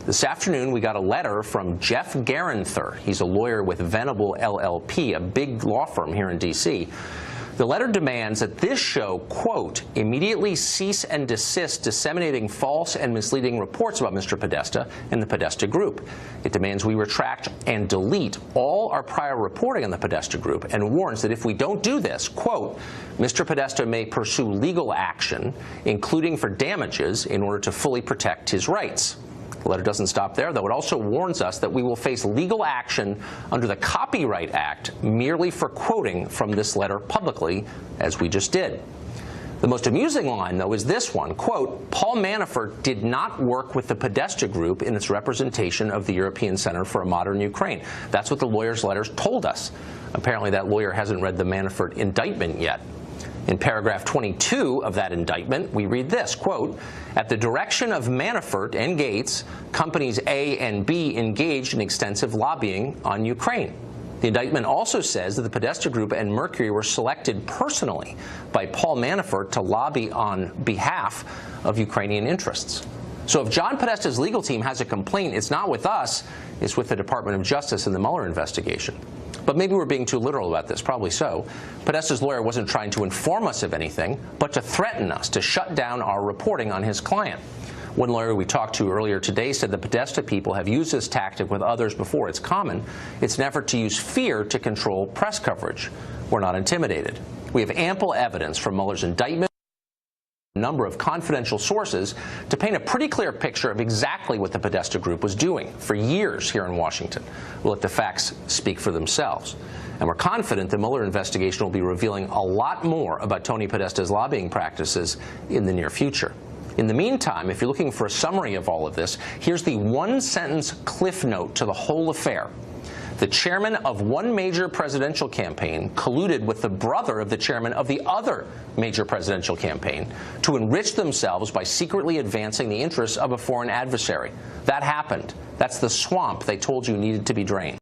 This afternoon, we got a letter from Jeff Garanther. He's a lawyer with Venable LLP, a big law firm here in D.C. The letter demands that this show, quote, immediately cease and desist disseminating false and misleading reports about Mr. Pedesta and the Pedesta Group. It demands we retract and delete all our prior reporting on the Pedesta Group and warns that if we don't do this, quote, Mr. Pedesta may pursue legal action, including for damages, in order to fully protect his rights. The letter doesn't stop there, though. It also warns us that we will face legal action under the Copyright Act merely for quoting from this letter publicly, as we just did. The most amusing line, though, is this one, quote, Paul Manafort did not work with the Pedesta Group in its representation of the European Center for a Modern Ukraine. That's what the lawyer's letters told us. Apparently that lawyer hasn't read the Manafort indictment yet. In paragraph 22 of that indictment, we read this, quote, at the direction of Manafort and Gates, companies A and B engaged in extensive lobbying on Ukraine. The indictment also says that the Pedesta Group and Mercury were selected personally by Paul Manafort to lobby on behalf of Ukrainian interests. So if John Podesta's legal team has a complaint, it's not with us, it's with the Department of Justice in the Mueller investigation. But maybe we're being too literal about this, probably so. Podesta's lawyer wasn't trying to inform us of anything, but to threaten us, to shut down our reporting on his client. One lawyer we talked to earlier today said the Podesta people have used this tactic with others before. It's common. It's an effort to use fear to control press coverage. We're not intimidated. We have ample evidence from Mueller's indictment, a number of confidential sources, to paint a pretty clear picture of exactly what the Pedesta Group was doing for years here in Washington. We'll let the facts speak for themselves. And we're confident the Mueller investigation will be revealing a lot more about Tony Pedesta's lobbying practices in the near future. In the meantime, if you're looking for a summary of all of this, here's the one-sentence cliff note to the whole affair. The chairman of one major presidential campaign colluded with the brother of the chairman of the other major presidential campaign to enrich themselves by secretly advancing the interests of a foreign adversary. That happened. That's the swamp they told you needed to be drained.